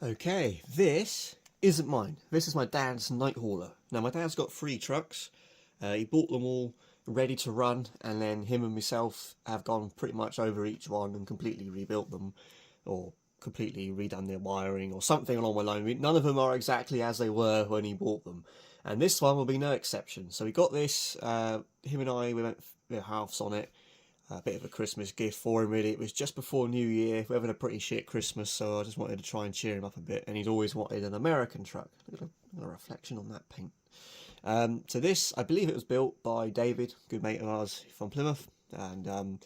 Okay, this isn't mine. This is my dad's night hauler. Now, my dad's got 3 trucks. He bought them all ready to run, and then him and myself have gone pretty much over each one and completely rebuilt them, or completely redone their wiring, or something along the line. None of them are exactly as they were when he bought them, and this one will be no exception. So we got this. Him and I, we went halves on it. A bit of a Christmas gift for him, really. It was just before New Year. We're having a pretty shit Christmas, so I just wanted to try and cheer him up a bit. And he's always wanted an American truck. Look at a reflection on that paint. So this, I believe it was built by David, good mate of ours from Plymouth. And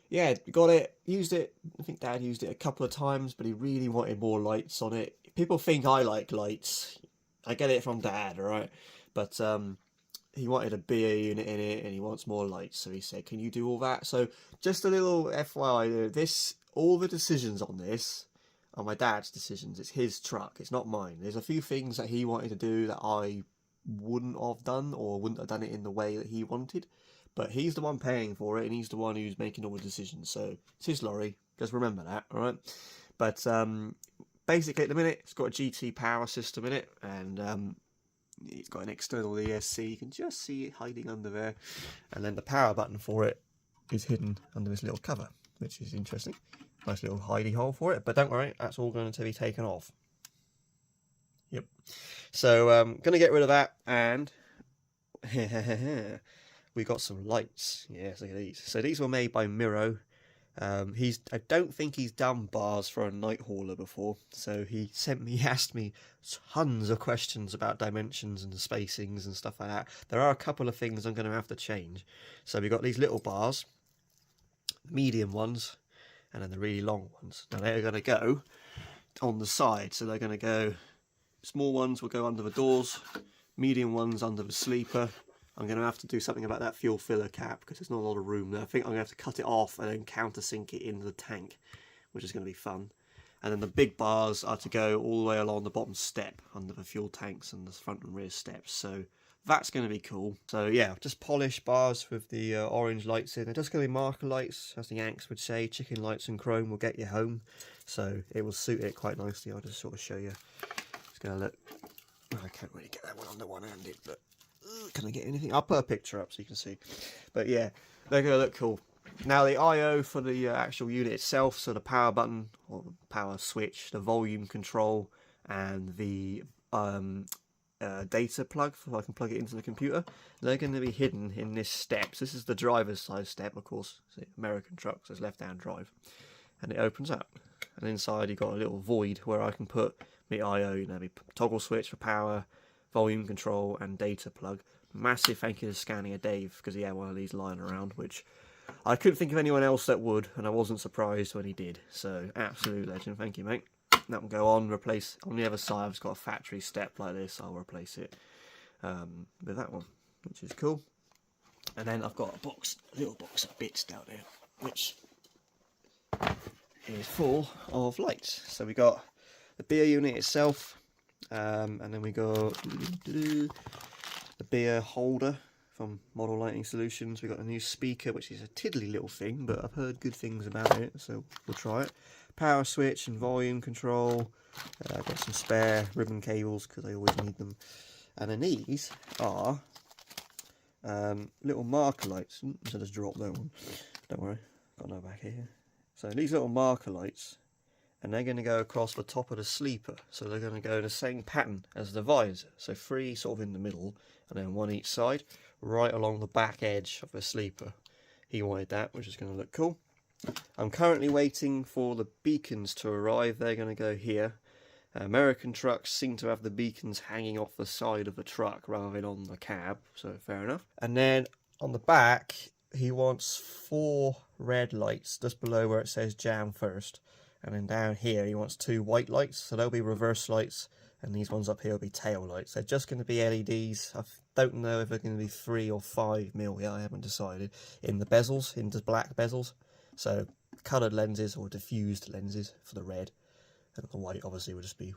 yeah, got it, used it. I think Dad used it a couple of times, but he really wanted more lights on it. People think I like lights. I get it from Dad, alright? But he wanted a beer unit in it and he wants more lights, so he said, can you do all that? So just a little FYI, all the decisions on this are my dad's decisions. It's his truck, it's not mine. There's a few things that he wanted to do that I wouldn't have done, or wouldn't have done it in the way that he wanted, but he's the one paying for it and he's the one who's making all the decisions, so it's his lorry, just remember that, alright? But basically at the minute it's got a GT power system in it, and it's got an external ESC, you can just see it hiding under there, and then the power button for it is hidden under this little cover, which is interesting. Nice little hidey hole for it, but don't worry, that's all going to be taken off. Yep. So going to get rid of that, and we got some lights. Yes, look at these. So these were made by Miro. I don't think he's done bars for a night hauler before, so he asked me tons of questions about dimensions and spacings and stuff like that. There are a couple of things I'm going to have to change. So we got these little bars, medium ones, and then the really long ones. Now they're going to go on the side, so they're going to go, small ones will go under the doors, medium ones under the sleeper. I'm going to have to do something about that fuel filler cap because there's not a lot of room there. I think I'm going to have to cut it off and then countersink it into the tank, which is going to be fun. And then the big bars are to go all the way along the bottom step under the fuel tanks and the front and rear steps. So that's going to be cool. So yeah, just polished bars with the orange lights in. They're just going to be marker lights, as the Yanks would say. Chicken lights and chrome will get you home. So it will suit it quite nicely. I'll just sort of show you. It's going to look... I can't really get that one under one-handed, but... Can I get anything? I'll put a picture up so you can see. But yeah, they're going to look cool. Now the I/O for the actual unit itself, so the power button, or the power switch, the volume control, and the data plug, so I can plug it into the computer, they're going to be hidden in this step. So this is the driver's side step, of course. It's an American truck, so it's left-hand drive. And it opens up. And inside you've got a little void where I can put the I/O, you know, the toggle switch for power, volume control and data plug. Massive thank you to Scania Dave, because he had one of these lying around, which I couldn't think of anyone else that would, and I wasn't surprised when he did. So absolute legend, thank you mate. That will go on, replace, on the other side I've got a factory step like this, I'll replace it with that one, which is cool. And then I've got a little box of bits down there, which is full of lights. So we got the beer unit itself, and then we got the beer holder from Model Lighting Solutions. We got a new speaker, which is a tiddly little thing, but I've heard good things about it, so we'll try it. Power switch and volume control. I've got some spare ribbon cables because I always need them. And then these are little marker lights. So just drop that one. Don't worry, got no back here. So these little marker lights, and they're going to go across the top of the sleeper, so they're going to go in the same pattern as the visor, so 3 sort of in the middle and then 1 each side, right along the back edge of the sleeper. He wanted that, which is going to look cool. I'm currently waiting for the beacons to arrive. They're going to go here. American trucks seem to have the beacons hanging off the side of the truck rather than on the cab, so fair enough. And then on the back he wants 4 red lights just below where it says jam first. And then down here he wants 2 white lights, so they'll be reverse lights, and these ones up here will be tail lights. They're just going to be LEDs. I don't know if they're going to be 3 or 5 mil yet, I haven't decided. In the bezels, into black bezels. So coloured lenses or diffused lenses for the red, and the white obviously will just be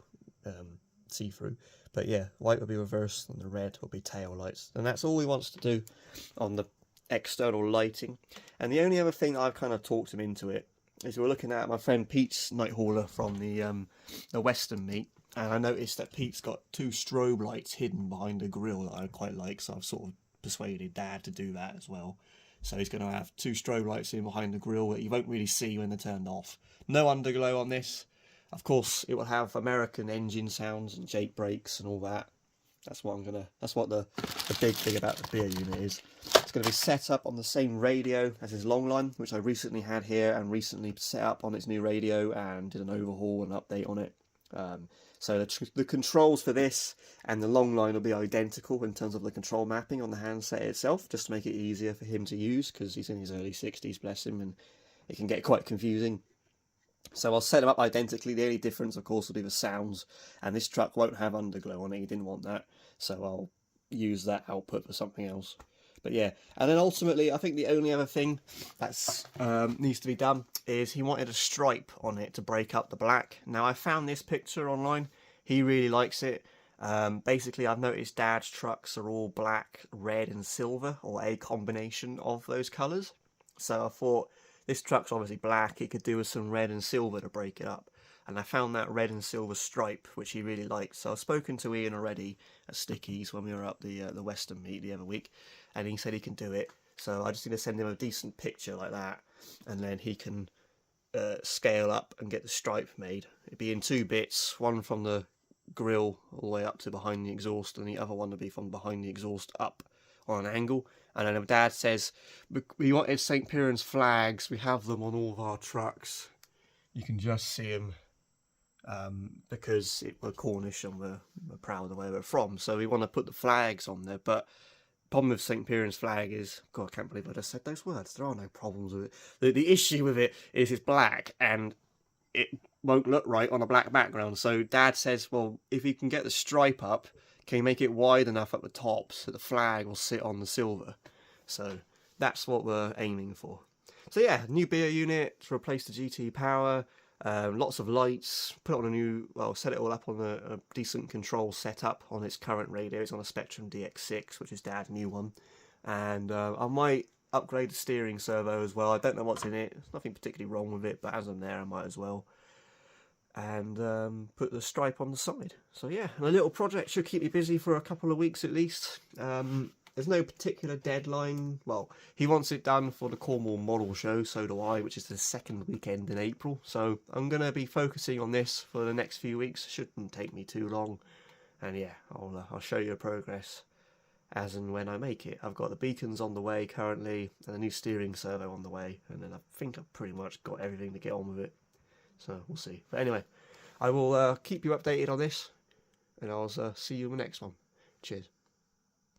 see-through. But yeah, white will be reverse and the red will be tail lights. And that's all he wants to do on the external lighting. And the only other thing I've kind of talked him into it is we were looking at my friend Pete's night hauler from the Western meet, and I noticed that Pete's got 2 strobe lights hidden behind the grill that I quite like, so I've sort of persuaded Dad to do that as well. So he's going to have 2 strobe lights in behind the grill that you won't really see when they're turned off. No underglow on this. Of course, it will have American engine sounds and Jake brakes and all that. That's what the big thing about the beer unit is. It's going to be set up on the same radio as his Longline, which I recently had here and recently set up on its new radio and did an overhaul and update on it. So the controls for this and the Longline will be identical in terms of the control mapping on the handset itself, just to make it easier for him to use, because he's in his early 60s, bless him, and it can get quite confusing. So I'll set them up identically. The only difference, of course, will be the sounds, and this truck won't have underglow on it. He didn't want that, so I'll use that output for something else. But yeah, and then ultimately, I think the only other thing that's needs to be done is he wanted a stripe on it to break up the black. Now, I found this picture online. He really likes it. Basically, I've noticed Dad's trucks are all black, red, and silver, or a combination of those colours. So I thought, this truck's obviously black, it could do with some red and silver to break it up. And I found that red and silver stripe, which he really liked. So I've spoken to Ian already at Stickies when we were up the Western meet the other week, and he said he can do it. So I just need to send him a decent picture like that, and then he can scale up and get the stripe made. It'd be in 2 bits, one from the grill all the way up to behind the exhaust, and the other one would be from behind the exhaust up on an angle. And then Dad says, we wanted St. Piran's flags, we have them on all of our trucks. You can just see them because we're Cornish and we're proud of where we're from. So we want to put the flags on there. But the problem with St. Piran's flag is, God, I can't believe I just said those words. There are no problems with it. The issue with it is it's black and it won't look right on a black background. So Dad says, well, if you can get the stripe up, can you make it wide enough at the top so the flag will sit on the silver? So that's what we're aiming for. So yeah, new beer unit to replace the GT Power, lots of lights, put on set it all up on a decent control setup on its current radio. It's on a Spectrum DX6, which is Dad's new one. And I might upgrade the steering servo as well. I don't know what's in it. There's nothing particularly wrong with it, but as I'm there, I might as well. And put the stripe on the side. So yeah, a little project should keep me busy for a couple of weeks at least. There's no particular deadline. Well, he wants it done for the Cornwall Model Show, so do I, which is the 2nd weekend in April. So I'm going to be focusing on this for the next few weeks. Shouldn't take me too long. And yeah, I'll show you progress as and when I make it. I've got the beacons on the way currently, and a new steering servo on the way. And then I think I've pretty much got everything to get on with it. So we'll see. But anyway, I will keep you updated on this, and I'll see you in the next one. Cheers.